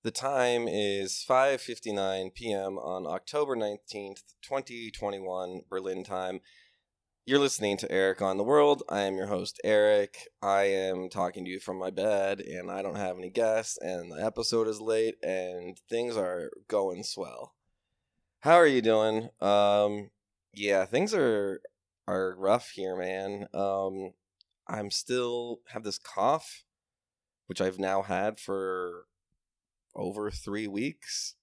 The time is 5:59 p.m. on October 19th, 2021, Berlin time. You're listening to Eric on the World. I am your host, Eric. I am talking to you from my bed, and I don't have any guests, and the episode is late, and things are going swell. How are you doing? Yeah, things are rough here, man. I'm still have this cough, which I've now had for over 3 weeks,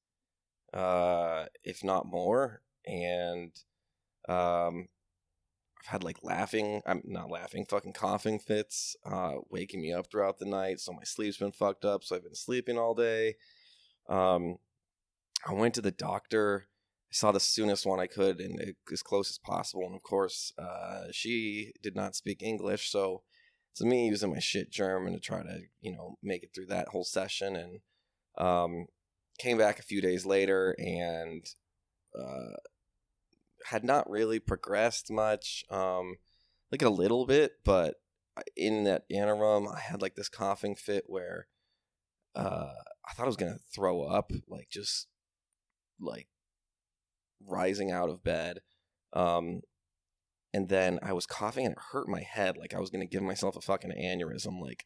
if not more. And I've had fucking coughing fits, waking me up throughout the night. So my sleep's been fucked up. So I've been sleeping all day. I went to the doctor. I saw the soonest one I could and as close as possible. And of course, she did not speak English. So it's me using my shit German to try to, make it through that whole session. And came back a few days later and had not really progressed much, like a little bit, but in that interim, I had like this coughing fit where I thought I was gonna throw up, like just like rising out of bed, and then I was coughing and it hurt my head, like I was gonna give myself a fucking aneurysm, like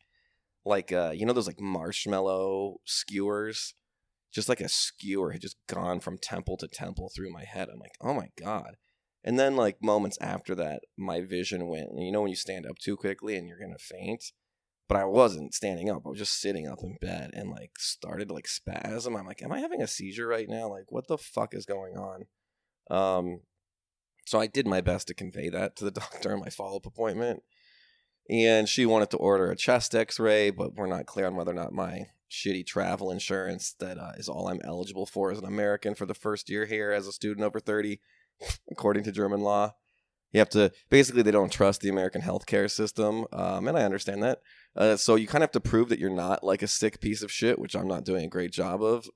those like marshmallow skewers. Just like a skewer had just gone from temple to temple through my head. I'm like, oh my God. And then like moments after that, my vision went, when you stand up too quickly and you're going to faint, but I wasn't standing up. I was just sitting up in bed and like started to like spasm. I'm like, am I having a seizure right now? Like, what the fuck is going on? So I did my best to convey that to the doctor in my follow-up appointment. And she wanted to order a chest x-ray, but we're not clear on whether or not my shitty travel insurance that is all I'm eligible for as an American for the first year here as a student over 30, according to German law. You have to, basically they don't trust the American healthcare system, and I understand that. So you kind of have to prove that you're not like a sick piece of shit, which I'm not doing a great job of,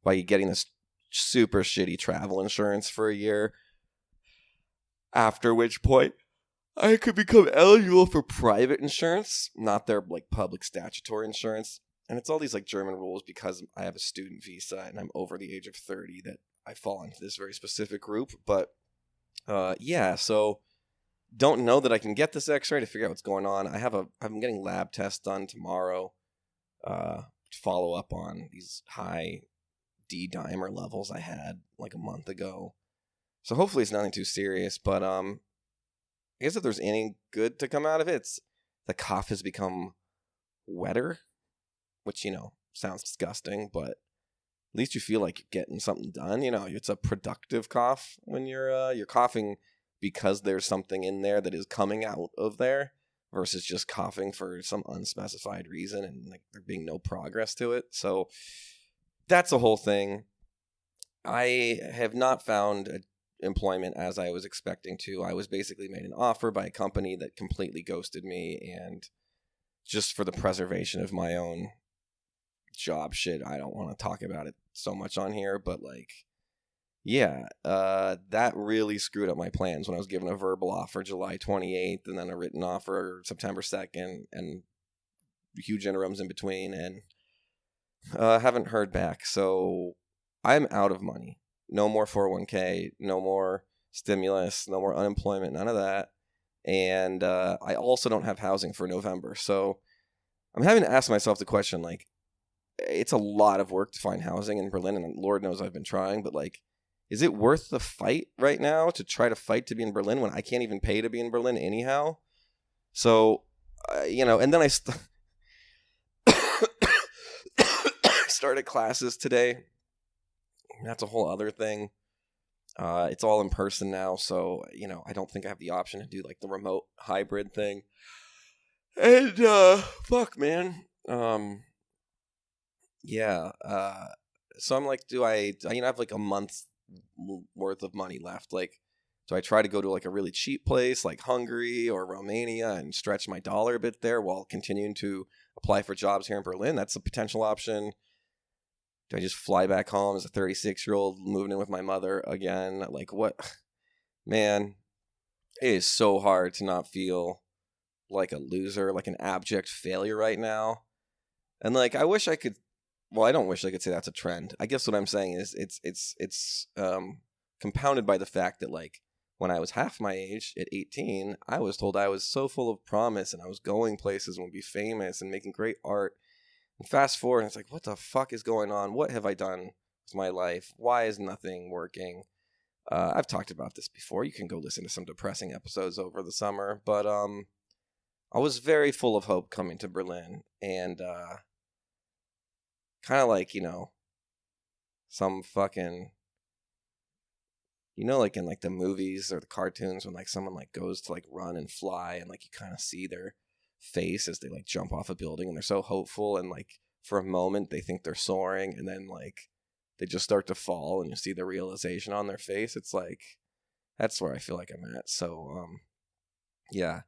by getting this super shitty travel insurance for a year, after which point I could become eligible for private insurance, not their like public statutory insurance. And it's all these like German rules because I have a student visa and I'm over the age of 30 that I fall into this very specific group. But yeah, so don't know that I can get this x-ray to figure out what's going on. I'm getting lab tests done tomorrow to follow up on these high D-dimer levels I had like a month ago. So hopefully it's nothing too serious, but I guess if there's any good to come out of it, it's the cough has become wetter, which, sounds disgusting, but at least you feel like you're getting something done. It's a productive cough when you're coughing because there's something in there that is coming out of there versus just coughing for some unspecified reason and like there being no progress to it. So that's the whole thing. I have not found employment as I was expecting to. I was basically made an offer by a company that completely ghosted me, and just for the preservation of my own job shit, I don't want to talk about it so much on here, but like, yeah, that really screwed up my plans when I was given a verbal offer July 28th and then a written offer September 2nd and huge interims in between, and haven't heard back. So I'm out of money. No more 401k, no more stimulus, no more unemployment, none of that. And I also don't have housing for November. So I'm having to ask myself the question, like, it's a lot of work to find housing in Berlin, and Lord knows I've been trying, but like, is it worth the fight right now to try to fight to be in Berlin when I can't even pay to be in Berlin anyhow? So, and then I started classes today. That's a whole other thing. It's all in person now, so, I don't think I have the option to do like the remote hybrid thing. And, fuck, man. Yeah. So I'm like, do I have like a month's worth of money left? Like, do I try to go to like a really cheap place like Hungary or Romania and stretch my dollar a bit there while continuing to apply for jobs here in Berlin? That's a potential option. Do I just fly back home as a 36-year-old moving in with my mother again? Like, what? Man, it is so hard to not feel like a loser, like an abject failure right now. And like, I wish I could well, I don't wish I could say that's a trend. I guess what I'm saying is it's compounded by the fact that, like, when I was half my age at 18, I was told I was so full of promise and I was going places and would be famous and making great art. And fast forward, and it's like, what the fuck is going on? What have I done with my life? Why is nothing working? I've talked about this before. You can go listen to some depressing episodes over the summer, but I was very full of hope coming to Berlin, and kind of like, some fucking, like in like the movies or the cartoons when like someone like goes to like run and fly, and like you kind of see their face as they like jump off a building and they're so hopeful, and like for a moment they think they're soaring, and then like they just start to fall and you see the realization on their face. It's like, that's where I feel like I'm at. So yeah,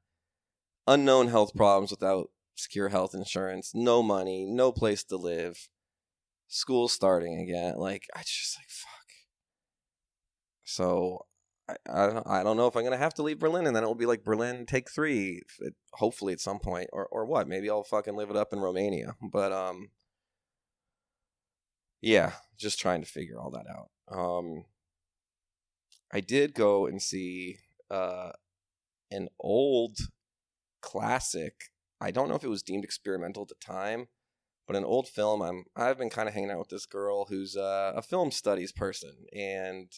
unknown health problems without secure health insurance, no money, no place to live, school starting again. Like, I just like, fuck. So I don't know if I'm gonna have to leave Berlin, and then it will be like Berlin Take 3, hopefully at some point, or what? Maybe I'll fucking live it up in Romania. But yeah, just trying to figure all that out. I did go and see an old classic. I don't know if it was deemed experimental at the time, but an old film. I've been kind of hanging out with this girl who's a film studies person, and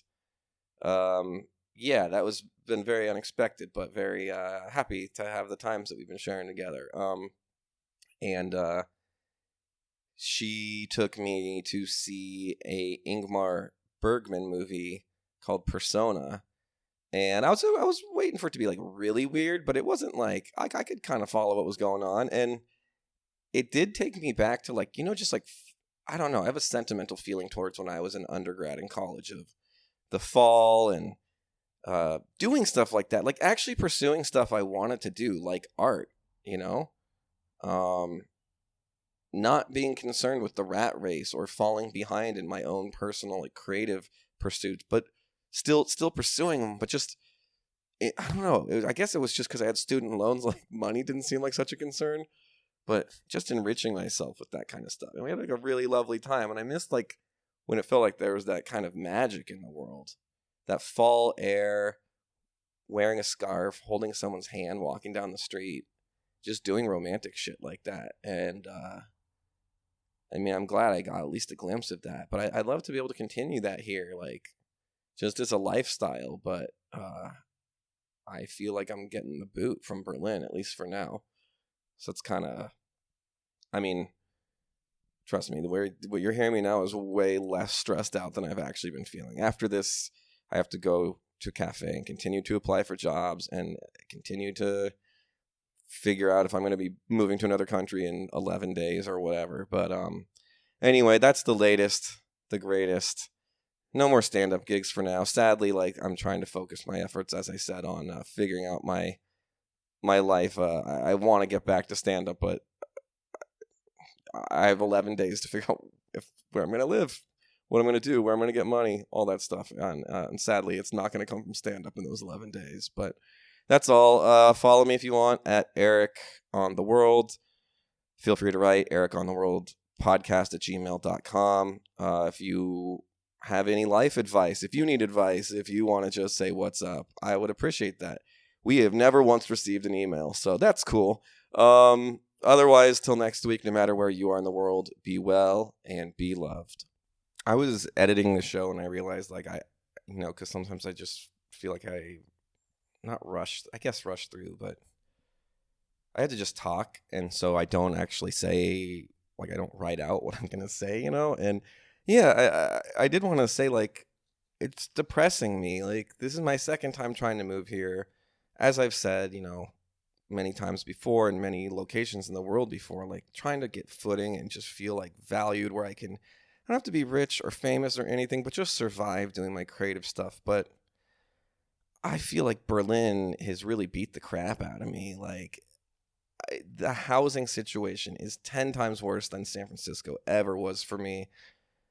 yeah, that was been very unexpected, but very happy to have the times that we've been sharing together. And she took me to see a Ingmar Bergman movie called Persona. And I was waiting for it to be like really weird, but it wasn't. Like, I could kind of follow what was going on, and it did take me back to like, just like, I don't know, I have a sentimental feeling towards when I was an undergrad in college, of the fall and doing stuff like that, like actually pursuing stuff I wanted to do, like art, not being concerned with the rat race or falling behind in my own personal like creative pursuits, but still pursuing them. But just, I don't know. I guess it was just because I had student loans. Like, money didn't seem like such a concern, but just enriching myself with that kind of stuff. And we had like a really lovely time. And I missed like when it felt like there was that kind of magic in the world, that fall air, wearing a scarf, holding someone's hand, walking down the street, just doing romantic shit like that. And I mean, I'm glad I got at least a glimpse of that, but I'd love to be able to continue that here, like, just as a lifestyle. But I feel like I'm getting the boot from Berlin, at least for now. So it's kind of, I mean, trust me, what you're hearing me now is way less stressed out than I've actually been feeling. After this, I have to go to a cafe and continue to apply for jobs and continue to figure out if I'm going to be moving to another country in 11 days or whatever. But anyway, that's the latest, the greatest. No more stand-up gigs for now. Sadly, like, I'm trying to focus my efforts, as I said, on figuring out my life. I want to get back to stand-up, but I have 11 days to figure out where I'm going to live, what I'm going to do, where I'm going to get money, all that stuff. And sadly, it's not going to come from stand-up in those 11 days. But that's all. Follow me if you want at Eric on the World. Feel free to write Eric on the World podcast@gmail.com. If you have any life advice, if you need advice, if you want to just say what's up, I would appreciate that. We have never once received an email, so that's cool. Otherwise, till next week, no matter where you are in the world, be well and be loved. I was editing the show and I realized, like, because sometimes I just feel like rushed through, but I had to just talk. And so I don't actually say, like, I don't write out what I'm going to say, and yeah, I did want to say, like, it's depressing me. Like, this is my second time trying to move here. As I've said, many times before in many locations in the world before, like, trying to get footing and just feel like valued, where I don't have to be rich or famous or anything, but just survive doing my creative stuff. But I feel like Berlin has really beat the crap out of me. Like, the housing situation is 10 times worse than San Francisco ever was for me.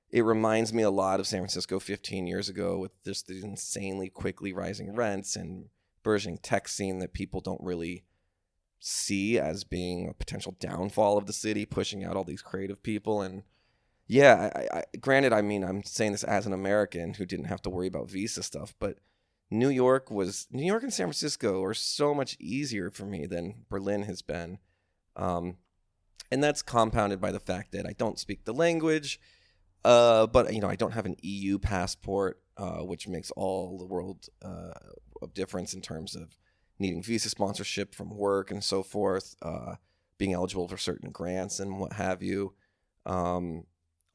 It reminds me a lot of San Francisco 15 years ago, with just the insanely quickly rising rents and burgeoning tech scene that people don't really see as being a potential downfall of the city, pushing out all these creative people. And Yeah, granted, I mean, I'm saying this as an American who didn't have to worry about visa stuff, but New York and San Francisco are so much easier for me than Berlin has been. Um, and that's compounded by the fact that I don't speak the language, but I don't have an EU passport, which makes all the world of difference in terms of needing visa sponsorship from work and so forth, being eligible for certain grants and what have you. Um,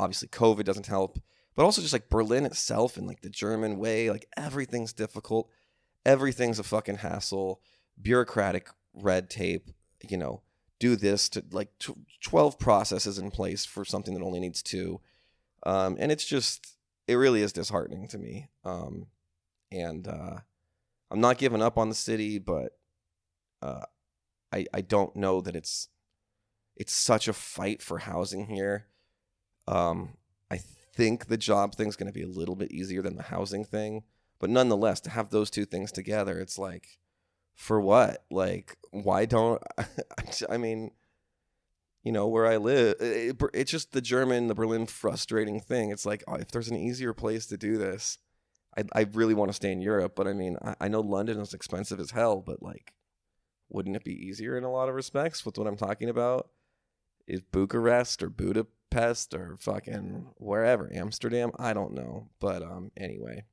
Obviously, COVID doesn't help, but also just like Berlin itself and like the German way, like everything's difficult, everything's a fucking hassle, bureaucratic red tape. You know, do this to like 12 processes in place for something that only needs two. And it really is disheartening to me. And I'm not giving up on the city, but uh, I don't know that it's such a fight for housing here. I think the job thing's going to be a little bit easier than the housing thing, but nonetheless, to have those two things together, it's like, for what? Like, why don't I mean, where I live, it's just the Berlin frustrating thing. It's like, oh, if there's an easier place to do this, I really want to stay in Europe. But I mean, I know London is expensive as hell, but like, wouldn't it be easier in a lot of respects with what I'm talking about? Is Bucharest or Budapest or fucking wherever, Amsterdam? I don't know. But anyway.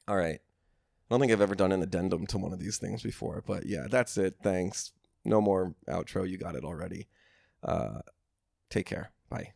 All right. I don't think I've ever done an addendum to one of these things before, but yeah, that's it. Thanks. No more outro. You got it already. Take care. Bye.